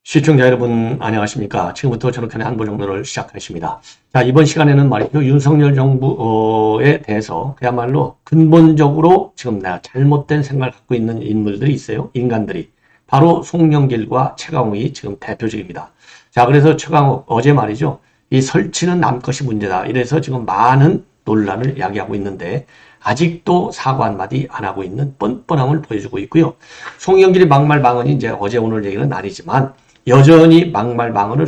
시청자 여러분 안녕하십니까. 지금부터 저렇게는 한보정론을 시작하겠습니다. 자, 이번 시간에는 말이죠. 윤석열 정부에 대해서 그야말로 근본적으로 지금 내가 잘못된 생각을 갖고 있는 인물들이 있어요. 인간들이. 바로 송영길과 최강욱이 지금 대표적입니다. 자, 그래서 최강욱 어제 말이죠. 이 설치는 남 것이 문제다. 이래서 지금 많은 논란을 야기하고 있는데 아직도 사과 한마디 안 하고 있는 뻔뻔함을 보여주고 있고요. 송영길의 막말방언이 이제 어제 오늘 얘기는 아니지만 여전히 막말방언을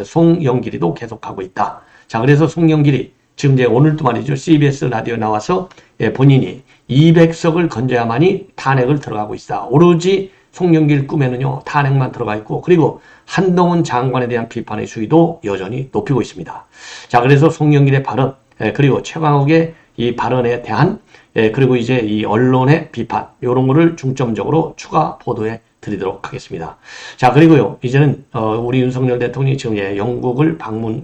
송영길이도 계속하고 있다. 자, 그래서 송영길이 지금 이제 오늘도 말이죠. CBS 라디오 나와서 본인이 200석을 건져야만이 탄핵을 들어가고 있다. 오로지 송영길 꿈에는요, 탄핵만 들어가 있고, 그리고 한동훈 장관에 대한 비판의 수위도 여전히 높이고 있습니다. 자, 그래서 송영길의 발언, 그리고 최강욱의 이 발언에 대한, 그리고 이제 이 언론의 비판, 이런 거를 중점적으로 추가 보도해 드리도록 하겠습니다. 자, 그리고요, 이제는, 우리 윤석열 대통령이 지금 영국을 방문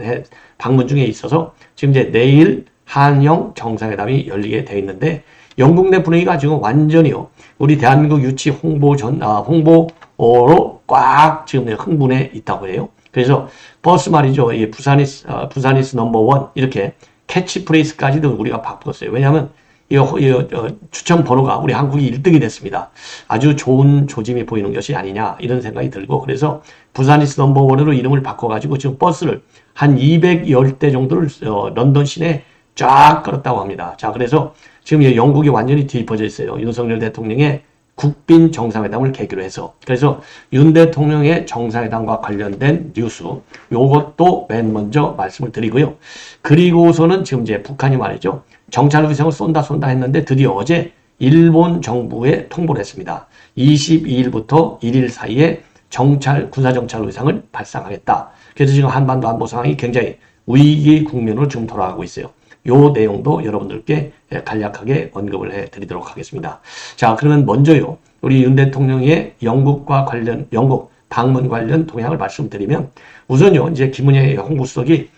중에 있어서 지금 이제 내일 한영 정상회담이 열리게 돼 있는데, 영국 내 분위기가 지금 완전히요, 우리 대한민국 유치 홍보로 꽉 지금 흥분해 있다고 해요. 그래서 버스 말이죠, 이 부산이스 넘버원 이렇게 캐치프레이즈까지도 우리가 바꿨어요. 왜냐하면 이 추천 번호가 우리 한국이 1등이 됐습니다. 아주 좋은 조짐이 보이는 것이 아니냐 이런 생각이 들고, 그래서 부산이스 넘버원으로 이름을 바꿔가지고 지금 버스를 한 210대 정도를 런던 시내에 쫙 끌었다고 합니다. 자, 그래서 지금 영국이 완전히 뒤집어져 있어요. 윤석열 대통령의 국빈 정상회담을 계기로 해서. 그래서 윤 대통령의 정상회담과 관련된 뉴스, 요것도 맨 먼저 말씀을 드리고요. 그리고서는 지금 이제 북한이 말이죠. 정찰 위성을 쏜다 했는데 드디어 어제 일본 정부에 통보를 했습니다. 22일부터 1일 사이에 군사 정찰 위성을 발사하겠다. 그래서 지금 한반도 안보 상황이 굉장히 위기 국면으로 지금 돌아가고 있어요. 요 내용도 여러분들께 간략하게 언급을 해 드리도록 하겠습니다. 자, 그러면 먼저요, 우리 윤 대통령의 영국 방문 관련 동향을 말씀드리면, 우선요, 이제 김은혜 홍보수석이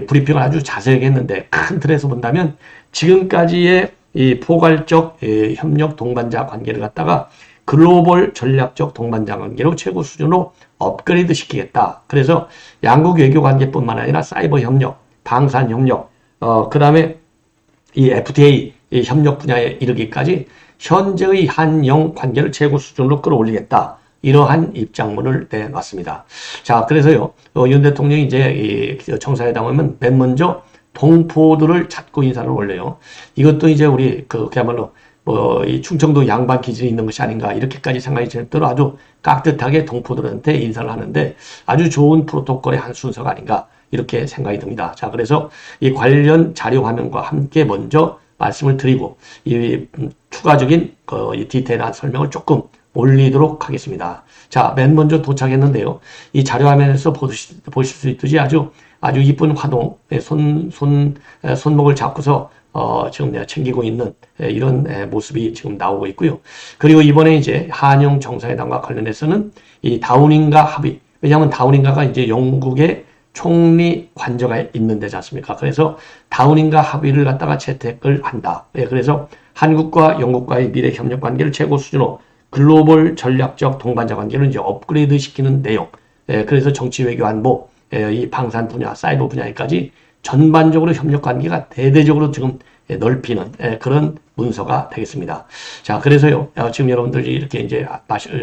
브리핑을 아주 자세하게 했는데, 큰 틀에서 본다면 지금까지의 이 포괄적 협력 동반자 관계를 갖다가 글로벌 전략적 동반자 관계로 최고 수준으로 업그레이드 시키겠다. 그래서 양국 외교 관계뿐만 아니라 사이버 협력, 방산 협력, 그 다음에 이 FTA 이 협력 분야에 이르기까지 현재의 한영 관계를 최고 수준으로 끌어올리겠다. 이러한 입장문을 내놨습니다. 자, 그래서요, 윤 대통령이 이제 이 정상회담 하면 맨 먼저 동포들을 찾고 인사를 올려요. 이것도 이제 우리 그야말로 이 충청도 양반 기질이 있는 것이 아닌가 이렇게까지 생각이 들도록 아주 깍듯하게 동포들한테 인사를 하는데 아주 좋은 프로토콜의 한 순서가 아닌가 이렇게 생각이 듭니다. 자, 그래서 이 관련 자료 화면과 함께 먼저 말씀을 드리고 이 추가적인 이 디테일한 설명을 조금 올리도록 하겠습니다. 자, 맨 먼저 도착했는데요. 이 자료 화면에서 보실 수 있듯이 아주 이쁜 화동, 손목을 잡고서 지금 내가 챙기고 있는 이런 모습이 지금 나오고 있고요. 그리고 이번에 이제 한영 정상회담과 관련해서는 이 다우닝가 합의, 왜냐하면 다우닝가가 이제 영국의 총리 관저가 있는 데지 않습니까? 그래서 다우닝가 합의를 갖다가 채택을 한다. 그래서 한국과 영국과의 미래 협력 관계를 최고 수준으로 글로벌 전략적 동반자 관계를 이제 업그레이드 시키는 내용. 그래서 정치 외교 안보, 이 방산 분야, 사이버 분야까지 전반적으로 협력 관계가 대대적으로 지금 넓히는 그런 문서가 되겠습니다. 자, 그래서요, 지금 여러분들이 이렇게 이제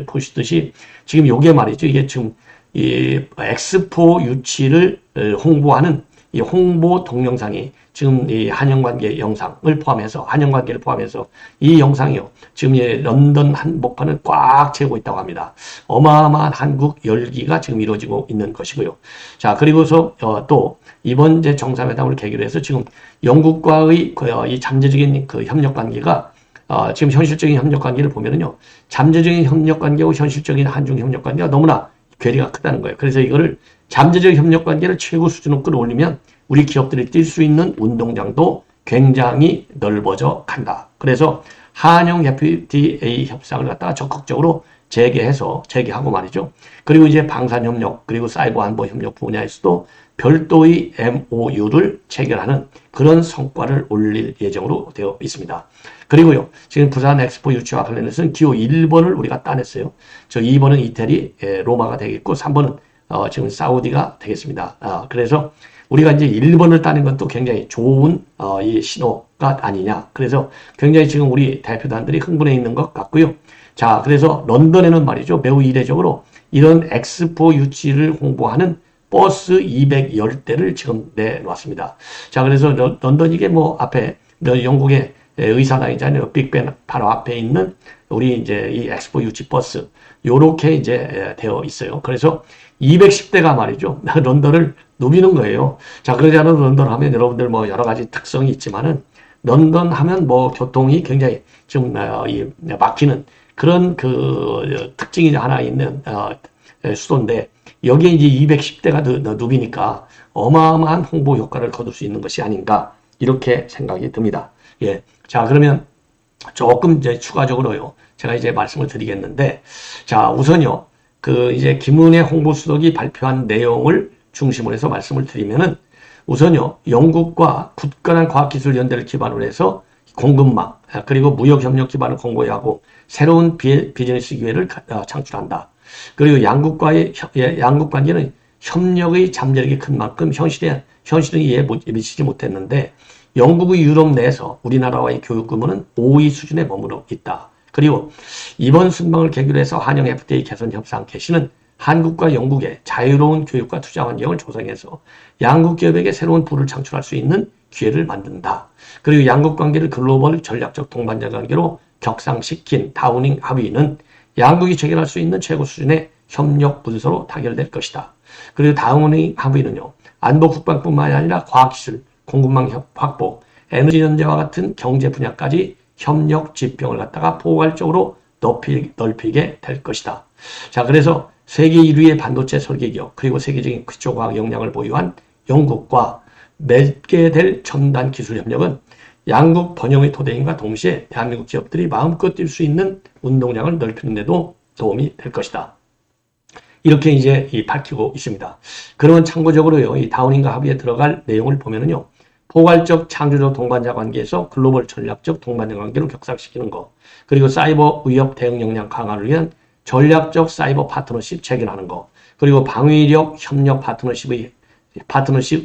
보시듯이 지금 요게 말이죠. 이게 지금 이 엑스포 유치를 홍보하는 이 홍보 동영상이 지금 이 한영관계 영상을 포함해서, 한영관계를 포함해서 이 영상이요. 지금 런던 한복판을 꽉 채우고 있다고 합니다. 어마어마한 한국 열기가 지금 이루어지고 있는 것이고요. 자, 그리고서 또 이번 이제 정상회담을 계기로 해서 지금 영국과의 이 잠재적인 그 협력 관계가 지금 현실적인 협력 관계를 보면은요. 잠재적인 협력 관계와 현실적인 한중 협력 관계가 너무나 괴리가 크다는 거예요. 그래서 이거를 잠재적 협력 관계를 최고 수준으로 끌어올리면 우리 기업들이 뛸 수 있는 운동장도 굉장히 넓어져 간다. 그래서 한영 FTA 협상을 갖다가 적극적으로 재개하고 말이죠. 그리고 이제 방산협력, 그리고 사이버 안보 협력 분야에서도 별도의 MOU를 체결하는 그런 성과를 올릴 예정으로 되어 있습니다. 그리고요, 지금 부산 엑스포 유치와 관련해서는 기호 1번을 우리가 따냈어요. 저 2번은 이태리, 로마가 되겠고, 3번은 지금 사우디가 되겠습니다. 그래서 우리가 이제 1번을 따는 것도 굉장히 좋은 이 신호가 아니냐. 그래서 굉장히 지금 우리 대표단들이 흥분해 있는 것 같고요. 자, 그래서 런던에는 말이죠, 매우 이례적으로 이런 엑스포 유치를 홍보하는 버스 210대를 지금 내놓았습니다. 자, 그래서 런던 이게 뭐 앞에 영국의 의사당이잖아요. 빅벤 바로 앞에 있는 우리 이제 이 엑스포 유치 버스 요렇게 이제 되어 있어요. 그래서 210대가 말이죠, 런던을 누비는 거예요. 자, 그러지 않아도 런던 하면 여러분들 뭐 여러 가지 특성이 있지만은 런던 하면 뭐 교통이 굉장히 좀 막히는 그런 그 특징이 하나 있는 수도인데, 여기에 이제 210대가 누비니까 어마어마한 홍보 효과를 거둘 수 있는 것이 아닌가, 이렇게 생각이 듭니다. 예. 자, 그러면 조금 이제 추가적으로요, 제가 이제 말씀을 드리겠는데, 자, 우선요, 그 이제 김은혜 홍보수석이 발표한 내용을 중심으로 해서 말씀을 드리면은, 우선요, 영국과 굳건한 과학기술연대를 기반으로 해서 공급망, 그리고 무역협력 기반을 공고히 하고 새로운 비즈니스 기회를 창출한다. 그리고 양국 관계는 협력의 잠재력이 큰 만큼 현실은 이해에 미치지 못했는데, 영국의 유럽 내에서 우리나라와의 교육 규모는 5위 수준에 머물러 있다. 그리고 이번 순방을 계기로 해서 한영 FTA 개선 협상 개시는 한국과 영국의 자유로운 교육과 투자 환경을 조성해서 양국 기업에게 새로운 부를 창출할 수 있는 기회를 만든다. 그리고 양국 관계를 글로벌 전략적 동반자 관계로 격상시킨 다우닝 합의는 양국이 체결할 수 있는 최고 수준의 협력 문서로 타결될 것이다. 그리고 다우닝 합의는요, 안보 국방뿐만 아니라 과학기술, 공급망 확보, 에너지 전제와 같은 경제 분야까지 협력 지평을 갖다가 포괄적으로 넓히게 될 것이다. 자, 그래서 세계 1위의 반도체 설계 기업, 그리고 세계적인 기초과학 역량을 보유한 영국과 맺게 될 첨단 기술 협력은 양국 번영의 토대임과 동시에 대한민국 기업들이 마음껏 뛸 수 있는 운동량을 넓히는 데도 도움이 될 것이다. 이렇게 이제 밝히고 있습니다. 그러면 참고적으로요, 이 다우닝과 합의에 들어갈 내용을 보면은요, 포괄적 창조적 동반자 관계에서 글로벌 전략적 동반자 관계로 격상시키는 것, 그리고 사이버 위협 대응 역량 강화를 위한 전략적 사이버 파트너십 체결하는 것, 그리고 방위력 협력 파트너십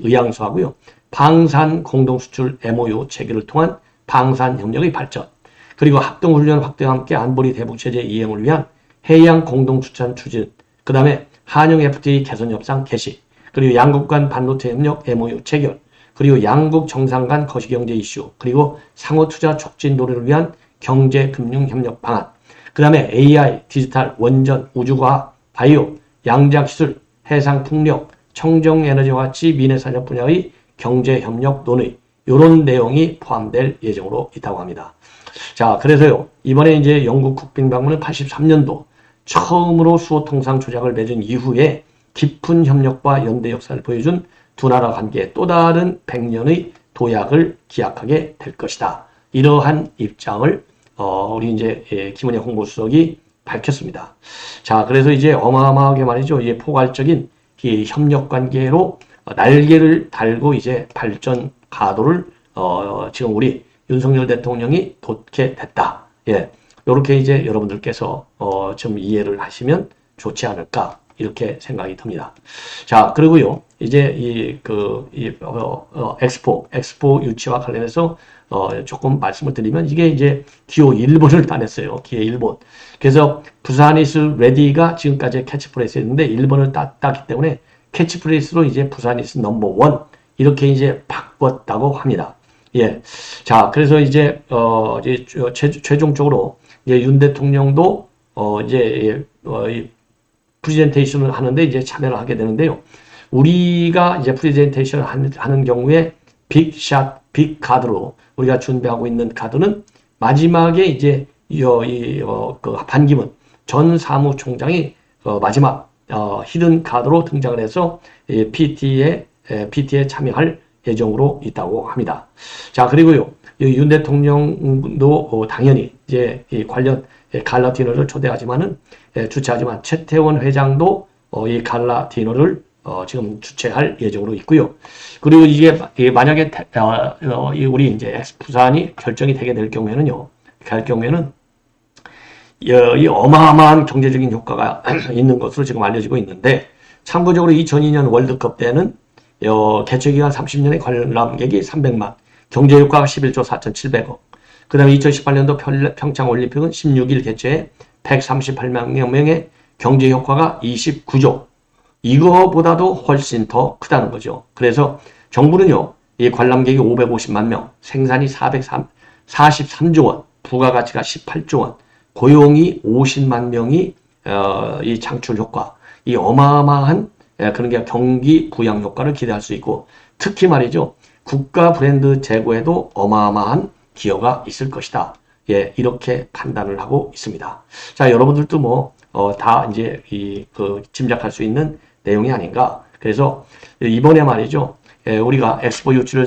의향서하고요, 방산 공동수출 MOU 체결을 통한 방산 협력의 발전, 그리고 합동훈련 확대와 함께 안보리 대북체제 이행을 위한 해양 공동수산 추진, 그 다음에 한영 FTA 개선 협상 개시, 그리고 양국 간 반도체 협력 MOU 체결, 그리고 양국 정상 간 거시경제 이슈, 그리고 상호투자 촉진 도래를 위한 경제금융협력 방안, 그 다음에 AI, 디지털, 원전, 우주과학, 바이오, 양자기술, 해상풍력, 청정에너지와 같이 미래산업 분야의 경제협력 논의, 이런 내용이 포함될 예정으로 있다고 합니다. 자, 그래서요, 이번에 이제 영국 국빈 방문은 83년도 처음으로 수호통상 조약을 맺은 이후에 깊은 협력과 연대 역사를 보여준 두 나라 관계에 또 다른 100년의 도약을 기약하게 될 것이다. 이러한 입장을 우리 이제 김은혜 홍보수석이 밝혔습니다. 자, 그래서 이제 어마어마하게 말이죠, 이제 포괄적인 이 협력 관계로 날개를 달고 이제 발전 가도를 지금 우리 윤석열 대통령이 돋게 됐다. 예, 이렇게 이제 여러분들께서 좀 이해를 하시면 좋지 않을까, 이렇게 생각이 듭니다. 자, 그리고요, 이제 엑스포 유치와 관련해서 조금 말씀을 드리면, 이게 이제 기호 1번을 따냈어요. 기호 1번. 그래서 부산 is ready가 지금까지 캐치프레이스였는데 1번을 땄기 때문에 캐치프레이스로 이제 부산 is number 1 이렇게 이제 바꿨다고 합니다. 예. 자, 그래서 이제 최종적으로 이제 윤 대통령도 이 프레젠테이션을 하는데 이제 참여를 하게 되는데요. 우리가 이제 프레젠테이션을 하는 경우에 빅샷, 빅카드로 우리가 준비하고 있는 카드는 마지막에 이제 반기문 전 사무총장이 마지막 히든 카드로 등장을 해서 PT에 참여할 예정으로 있다고 합니다. 자, 그리고요, 윤 대통령도 당연히 이제 이 관련 갈라 디너를 초대하지만은 주최하지만 최태원 회장도 이 갈라 디너를 지금 주최할 예정으로 있고요. 그리고 이게 만약에 우리 이제 부산이 결정이 되게 될 경우에는요. 갈 경우에는 이 어마어마한 경제적인 효과가 있는 것으로 지금 알려지고 있는데, 참고적으로 2002년 월드컵 때는 개최기간 30년의 관람객이 300만, 경제효과가 11조 4,700억. 그 다음에 2018년도 평창올림픽은 16일 개최해 138만 명의 경제효과가 29조. 이거보다도 훨씬 더 크다는 거죠. 그래서 정부는요, 이 관람객이 550만 명, 생산이 443조 원, 부가가치가 18조 원, 고용이 50만 명이 이 창출 효과, 이 어마어마한 그런 게 경기 부양 효과를 기대할 수 있고, 특히 말이죠, 국가 브랜드 제고에도 어마어마한 기여가 있을 것이다. 예, 이렇게 판단을 하고 있습니다. 자, 여러분들도 다 이제 짐작할 수 있는 내용이 아닌가. 그래서 이번에 말이죠, 우리가 엑스포 유치를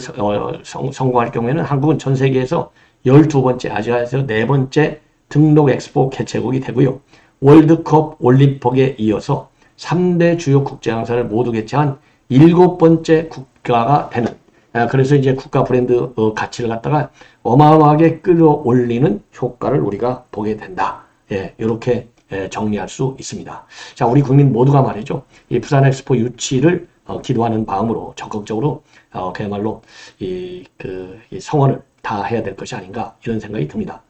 성공할 경우에는 한국은 전 세계에서 12번째, 아시아에서 4번째 등록 엑스포 개최국이 되고요. 월드컵, 올림픽에 이어서 3대 주요 국제항사를 모두 개최한 7번째 국가가 되는, 그래서 이제 국가 브랜드 가치를 갖다가 어마어마하게 끌어올리는 효과를 우리가 보게 된다. 예, 이렇게 정리할 수 있습니다. 자, 우리 국민 모두가 말이죠, 이 부산 엑스포 유치를 기도하는 마음으로 적극적으로 그야말로 이 성원을 다 해야 될 것이 아닌가, 이런 생각이 듭니다.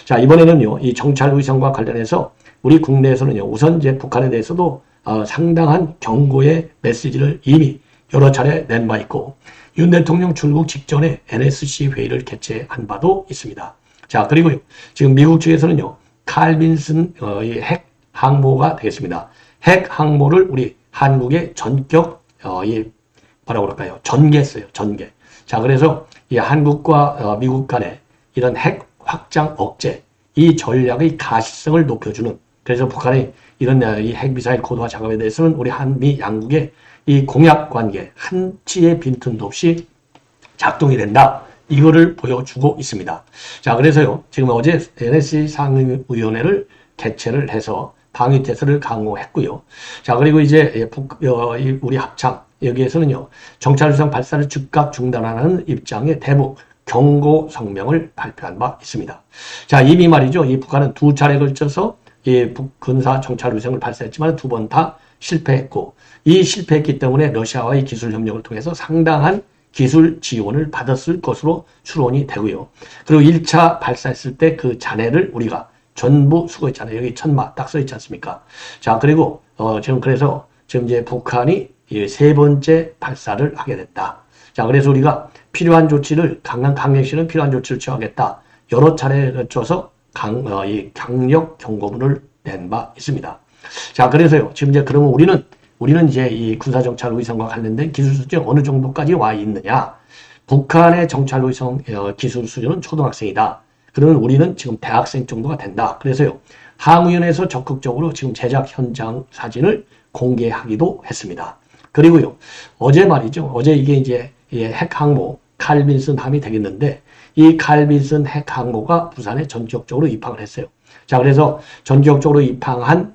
자, 이번에는요, 이 정찰 의상과 관련해서 우리 국내에서는요, 우선 이제 북한에 대해서도 상당한 경고의 메시지를 이미 여러 차례 낸 바 있고, 윤 대통령 출국 직전에 NSC 회의를 개최한 바도 있습니다. 자, 그리고요, 지금 미국 측에서는요, 칼 빈슨 이 핵 항모가 되겠습니다. 핵 항모를 우리 한국에 전격 뭐라고 그럴까요? 전개했어요. 전개. 자, 그래서 이 한국과 미국 간의 이런 핵 확장 억제, 이 전략의 가시성을 높여주는, 그래서 북한의 이런 이 핵미사일 고도화 작업에 대해서는 우리 한미 양국의 이 공약 관계 한치의 빈틈도 없이 작동이 된다. 이거를 보여주고 있습니다. 자, 그래서요, 지금 어제 NSC 상임위원회를 개최를 해서 방위태세를 강화했고요. 자, 그리고 이제 우리 합참 여기에서는요, 정찰위성 발사를 즉각 중단하는 입장의 대북 경고 성명을 발표한 바 있습니다. 자, 이미 말이죠, 이 북한은 2차례 걸쳐서 이 북근사 정찰위성을 발사했지만 2번 다 실패했고, 이 실패했기 때문에 러시아와의 기술 협력을 통해서 상당한 기술 지원을 받았을 것으로 추론이 되고요. 그리고 1차 발사했을 때 그 잔해를 우리가 전부 수거했잖아요. 여기 천마 딱 써있지 않습니까? 자, 그리고 지금 그래서 지금 이제 북한이 이 3번째 발사를 하게 됐다. 자, 그래서 우리가 필요한 조치를, 강력시는 필요한 조치를 취하겠다. 여러 차례에 걸쳐서 강력 경고문을 낸 바 있습니다. 자, 그래서요, 지금 이제 그러면 우리는 이제 이 군사정찰 의성과 관련된 기술 수준이 어느 정도까지 와 있느냐? 북한의 정찰 의성 기술 수준은 초등학생이다. 그러면 우리는 지금 대학생 정도가 된다. 그래서요, 항우연에서 적극적으로 지금 제작 현장 사진을 공개하기도 했습니다. 그리고요, 어제 말이죠. 어제 이게 이제 핵 항모 칼 빈슨 함이 되겠는데, 이 칼 빈슨 핵 항모가 부산에 전격적으로 입항을 했어요. 자, 그래서 전격적으로 입항한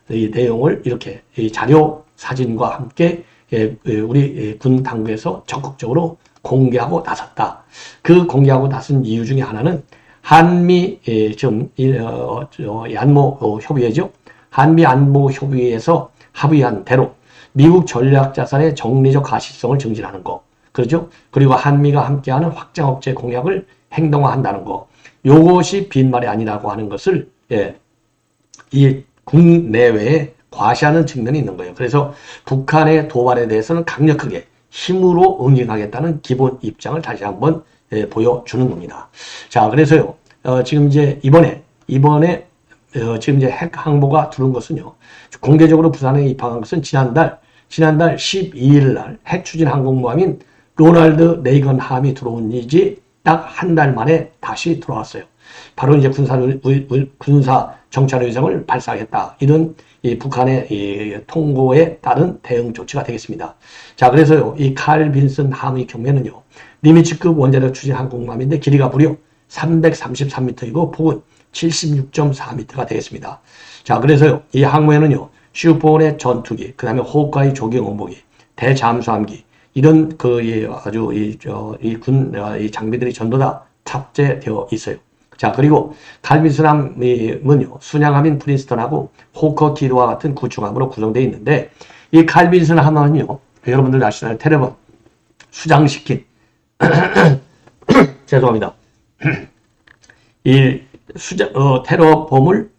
이 내용을 이렇게 이 자료 사진과 함께 우리 군 당국에서 적극적으로 공개하고 나섰다. 그 공개하고 나선 이유 중에 하나는 한미 안보 협의회죠. 한미 안보 협의회에서 합의한 대로 미국 전략 자산의 정리적 가시성을 증진하는 거, 그렇죠? 그리고 한미가 함께하는 확장 억제 공약을 행동화한다는 거, 요것이 빈말이 아니라고 하는 것을 이 국내외에 과시하는 측면이 있는 거예요. 그래서 북한의 도발에 대해서는 강력하게 힘으로 응징하겠다는 기본 입장을 다시 한번 보여주는 겁니다. 자, 그래서요, 지금 이제 이번에 지금 이제 핵 항모가 들어온 것은요, 공개적으로 부산에 입항한 것은 지난달 12일 날 핵 추진 항공모함인 로널드 레이건 함이 들어온 이지 딱 한 달 만에 다시 들어왔어요. 바로 이제 군사 정찰 위성을 발사하겠다. 이런 이 북한의 이 통고에 따른 대응 조치가 되겠습니다. 자, 그래서요, 이 칼 빈슨 함의 경우에는요, 니미츠급 원자력 추진 항공모함인데 길이가 무려 333m이고 폭은 76.4m가 되겠습니다. 자, 그래서요, 이 항모에는요, 슈퍼원의 전투기, 그 다음에 호크아이 조경 원복기, 대잠수함기, 이런 아주 이 장비들이 전부 다 탑재되어 있어요. 자, 그리고 칼빈슨함은요, 순양함인 프린스턴하고 호커 키드와 같은 구축함으로 구성되어 있는데, 이 칼빈슨함은요, 여러분들 아시나요? 테러범 수장시킨 죄송합니다. 이 테러범을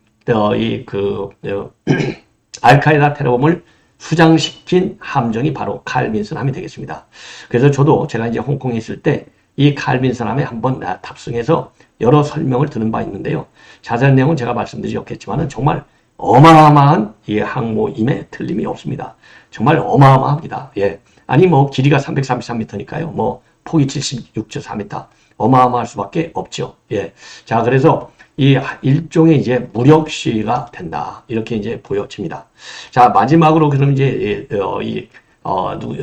알카에다 테러범을 수장시킨 함정이 바로 칼빈슨함이 되겠습니다. 그래서 저도 제가 이제 홍콩에 있을 때 이 칼빈슨함에 한번 탑승해서 여러 설명을 들은 바 있는데요. 자세한 내용은 제가 말씀드리지 않겠지만 정말 어마어마한 이 항모임에 틀림이 없습니다. 정말 어마어마합니다. 예. 아니 뭐 길이가 333m니까요. 뭐 폭이 76.4m. 어마어마할 수밖에 없죠. 예. 자, 그래서 이 일종의 이제 무력 시위가 된다. 이렇게 이제 보여집니다. 자, 마지막으로 그럼 이제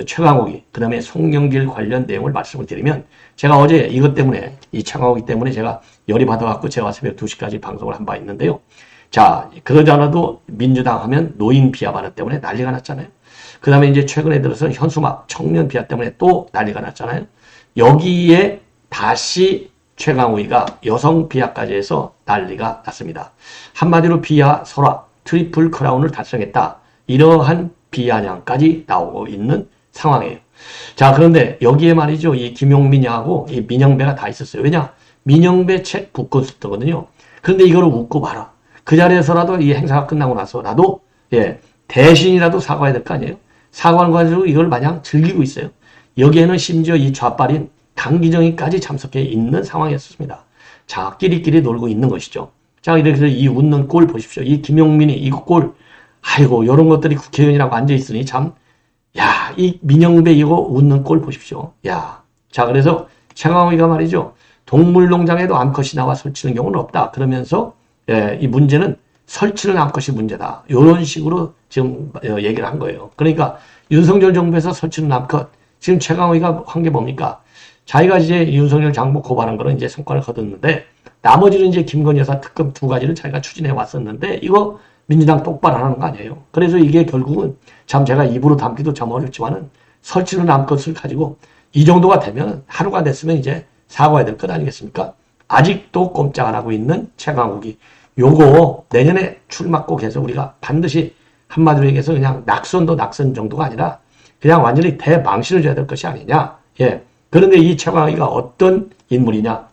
최강욱이, 그 다음에 송영길 관련 내용을 말씀을 드리면, 제가 어제 이것 때문에, 이 최강욱이 때문에 제가 열이 받아갖고 제가 새벽 2시까지 방송을 한 바 있는데요. 자, 그러지 않아도 민주당 하면 노인 비하 발언 때문에 난리가 났잖아요. 그 다음에 이제 최근에 들어서 현수막 청년 비하 때문에 또 난리가 났잖아요. 여기에 다시 최강욱이가 여성 비하까지 해서 난리가 났습니다. 한마디로 비하 설화, 트리플 크라운을 달성했다. 이러한 비아냥까지 나오고 있는 상황이에요. 자, 그런데 여기에 말이죠. 이 김용민하고 이 민영배가 다 있었어요. 왜냐? 민영배 책 북콘서트거든요. 그런데 이거를 웃고 봐라. 그 자리에서라도 이 행사가 끝나고 나서라도, 예, 대신이라도 사과해야 될 거 아니에요? 사과하는 거 가지고 이걸 마냥 즐기고 있어요. 여기에는 심지어 이 좌빨인 강기정이까지 참석해 있는 상황이었습니다. 자, 끼리끼리 놀고 있는 것이죠. 자, 이렇게 이 웃는 꼴 보십시오. 이 김용민이 이 꼴, 아이고, 이런 것들이 국회의원이라고 앉아있으니 참, 야, 이 민영배 이거 웃는 꼴 보십시오. 야. 자, 그래서 최강욱이가 말이죠. 동물농장에도 암컷이 나와 설치는 경우는 없다. 그러면서, 예, 이 문제는 설치는 암컷이 문제다. 이런 식으로 지금 얘기를 한 거예요. 그러니까 윤석열 정부에서 설치는 암컷, 지금 최강욱이가 한 게 뭡니까? 자기가 이제 윤석열 장모 고발한 거는 이제 성과를 거뒀는데, 나머지는 이제 김건희 여사 특검 2가지를 자기가 추진해 왔었는데, 이거 민주당 똑바로 하는 거 아니에요. 그래서 이게 결국은 참 제가 입으로 담기도 참 어렵지만은 설치는 암컷을 가지고 이 정도가 되면 하루가 됐으면 이제 사과해야 될 것 아니겠습니까? 아직도 꼼짝 안 하고 있는 최강욱이 요거 내년에 출마꼭 해서 우리가 반드시 한마디로 얘기해서 그냥 낙선도 낙선 정도가 아니라 그냥 완전히 대망신을 줘야 될 것이 아니냐. 예. 그런데 이 최강욱이가 어떤 인물이냐.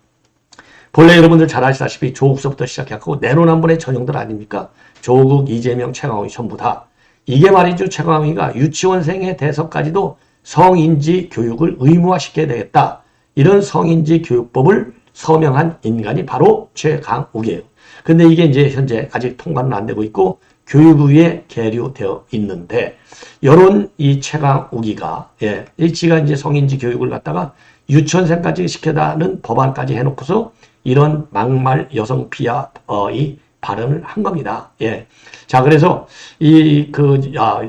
본래 여러분들 잘 아시다시피 조국서부터 시작해서 내로남불의 전형들 아닙니까? 조국, 이재명, 최강욱이 전부 다. 이게 말이죠. 최강욱이가 유치원생의 대서까지도 성인지 교육을 의무화시켜야 되겠다. 이런 성인지 교육법을 서명한 인간이 바로 최강욱이에요. 근데 이게 이제 현재 아직 통과는 안 되고 있고 교육부에 계류되어 있는데 이런 이 최강욱이가 예, 지가 이제 성인지 교육을 갖다가 유치원생까지 시켜다는 법안까지 해놓고서 이런 막말 여성 비하 이 발언을 한 겁니다. 예. 자, 그래서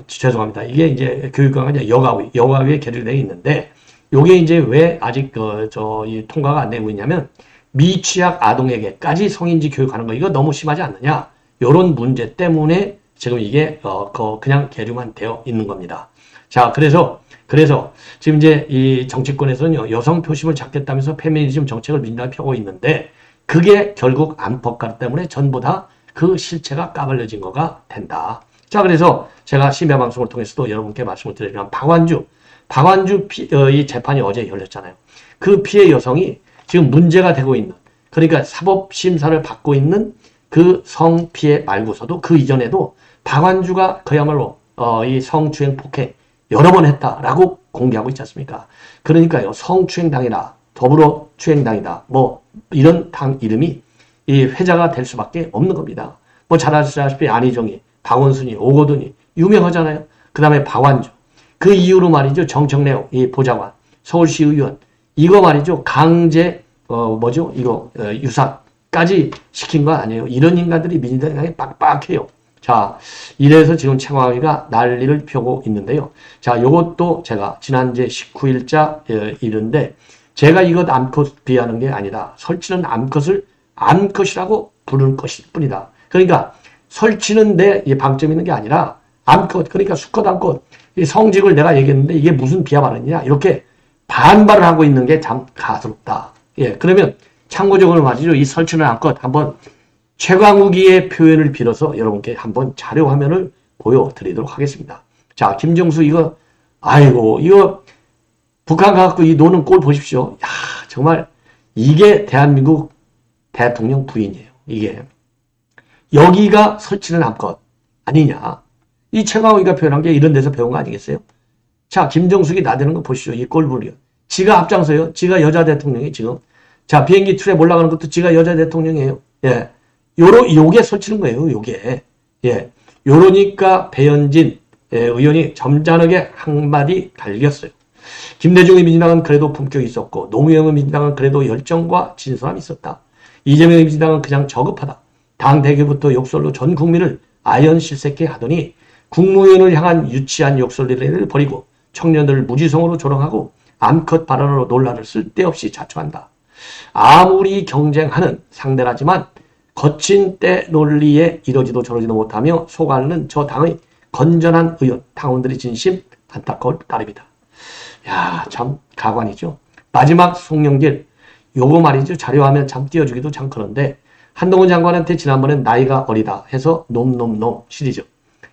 죄송합니다. 이게 이제 교육부가 아니라 여가위에 계류되어 있는데 요게 이제 왜 아직 이 통과가 안 되고 있냐면 미취학 아동에게까지 성인지 교육하는 거 이거 너무 심하지 않느냐? 요런 문제 때문에 지금 이게 그냥 계류만 되어 있는 겁니다. 자, 그래서 지금 이제 이 정치권에서는요, 여성 표심을 잡겠다면서 페미니즘 정책을 민주당이 펴고 있는데, 그게 결국 안팎가루 때문에 전부 다 그 실체가 까발려진 거가 된다. 자, 그래서 제가 심야 방송을 통해서도 여러분께 말씀을 드리면, 박완주 이 재판이 어제 열렸잖아요. 그 피해 여성이 지금 문제가 되고 있는, 그러니까 사법심사를 받고 있는 그 성피해 말고서도 그 이전에도 박완주가 그야말로 이 성추행 폭행 여러 번 했다라고 공개하고 있지 않습니까? 그러니까요, 성추행당이다, 더불어 추행당이다, 뭐 이런 당 이름이 이 회자가 될 수밖에 없는 겁니다. 뭐 잘 아시다시피 안희정이, 박원순이, 오거돈이 유명하잖아요. 그 다음에 박완주. 그 이후로 말이죠, 정청래 이 보좌관, 서울시 의원, 이거 말이죠, 강제 유사까지 시킨 거 아니에요. 이런 인간들이 민주당에 빡빡해요. 자, 이래서 지금 최강욱이가 난리를 펴고 있는데요. 자, 요것도 제가 지난주에 19일자 일인데 제가 이것 암컷 비하는 게 아니다. 설치는 암컷을 암컷이라고 부를 것일 뿐이다. 그러니까 설치는 내 방점이 있는 게 아니라 암컷, 그러니까 수컷 암컷, 이 성직을 내가 얘기했는데 이게 무슨 비하 발언이냐, 이렇게 반발을 하고 있는 게 참 가스럽다. 예, 그러면 참고적으로 말이죠. 이 설치는 암컷 한번 최광욱이의 표현을 빌어서 여러분께 한번 자료 화면을 보여드리도록 하겠습니다. 자, 김정수 이거, 아이고, 이거 북한 가갖고 이 노는 꼴 보십시오. 야, 정말 이게 대한민국 대통령 부인이에요. 이게. 여기가 설치는 암컷 아니냐. 이 최광욱이가 표현한 게 이런 데서 배운 거 아니겠어요? 자, 김정숙이 나대는 거 보시죠. 이 꼴불이요. 지가 앞장서요. 지가 여자 대통령이 지금. 자, 비행기 트랩 올라가는 것도 지가 여자 대통령이에요. 예. 요게 설치는 거예요. 요게. 예. 요러니까 배현진 의원이 점잖게 한마디 달겼어요. 김대중의 민주당은 그래도 품격이 있었고 노무현의 민주당은 그래도 열정과 진솔함이 있었다. 이재명의 민주당은 그냥 저급하다. 당 대표부터 욕설로 전 국민을 아연실색케 하더니 국무위원을 향한 유치한 욕설리를 벌이고 청년들을 무지성으로 조롱하고 암컷 발언으로 논란을 쓸데없이 자초한다. 아무리 경쟁하는 상대라지만 거친 때 논리에 이러지도 저러지도 못하며 속앓는 저 당의 건전한 의원, 당원들의 진심 안타까울 따름이다. 야, 참 가관이죠. 마지막 송영길, 요거 말이죠. 자료화면 참 띄워주기도 참 그런데 한동훈 장관한테 지난번엔 나이가 어리다 해서 놈놈놈 시리즈,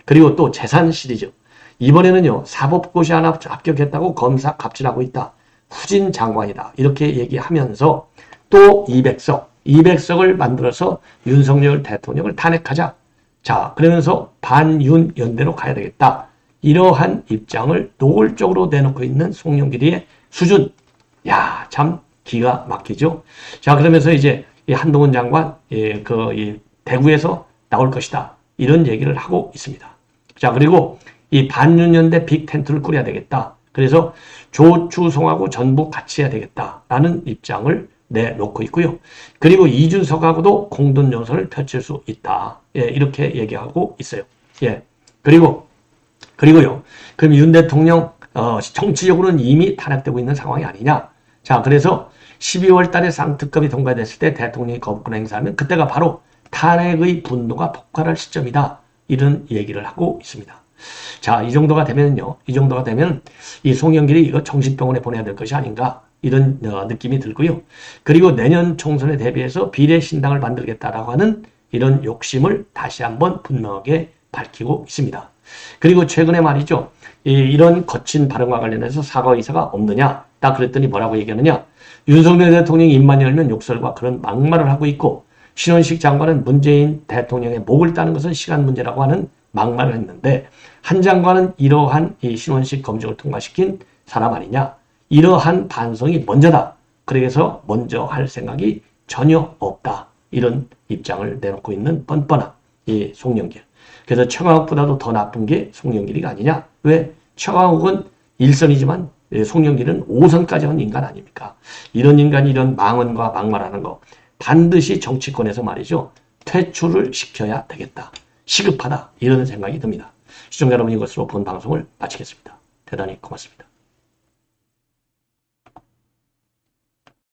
그리고 또 재산 시리즈, 이번에는요 사법고시 하나 합격했다고 검사 갑질하고 있다. 후진 장관이다. 이렇게 얘기하면서 또 200석을 만들어서 윤석열 대통령을 탄핵하자. 자, 그러면서 반윤 연대로 가야 되겠다. 이러한 입장을 노골적으로 내놓고 있는 송영길의 수준. 야, 참 기가 막히죠. 자, 그러면서 이제 이 한동훈 장관, 이 대구에서 나올 것이다. 이런 얘기를 하고 있습니다. 자, 그리고 이 반윤연대 빅텐트를 꾸려야 되겠다. 그래서 조추송하고 전부 같이 해야 되겠다라는 입장을 내놓고 있고요. 그리고 이준석하고도 공동연설을 펼칠 수 있다. 예, 이렇게 얘기하고 있어요. 예, 그리고요. 그럼 윤 대통령 정치적으로는 이미 탄핵되고 있는 상황이 아니냐. 자, 그래서 12월 달에 쌍특검이 통과됐을 때 대통령이 거부권 행사하면 그때가 바로 탄핵의 분노가 폭발할 시점이다. 이런 얘기를 하고 있습니다. 자, 이 정도가 되면요. 이 정도가 되면 이 송영길이 이거 정신병원에 보내야 될 것이 아닌가. 이런 느낌이 들고요. 그리고 내년 총선에 대비해서 비례신당을 만들겠다라고 하는 이런 욕심을 다시 한번 분명하게 밝히고 있습니다. 그리고 최근에 말이죠. 이런 거친 발언과 관련해서 사과 의사가 없느냐. 딱 그랬더니 뭐라고 얘기하느냐. 윤석열 대통령이 입만 열면 욕설과 그런 막말을 하고 있고 신원식 장관은 문재인 대통령의 목을 따는 것은 시간 문제라고 하는 막말을 했는데 한 장관은 이러한 이 신원식 검증을 통과시킨 사람 아니냐. 이러한 반성이 먼저다. 그래서 먼저 할 생각이 전혀 없다. 이런 입장을 내놓고 있는 뻔뻔한 이 송영길. 그래서 최광욱보다도 더 나쁜 게 송영길이가 아니냐. 왜? 최광욱은 1선이지만 송영길은 5선까지 한 인간 아닙니까? 이런 인간이 이런 망언과 막말하는 거 반드시 정치권에서 말이죠. 퇴출을 시켜야 되겠다. 시급하다. 이런 생각이 듭니다. 시청자 여러분, 이것으로 본 방송을 마치겠습니다. 대단히 고맙습니다.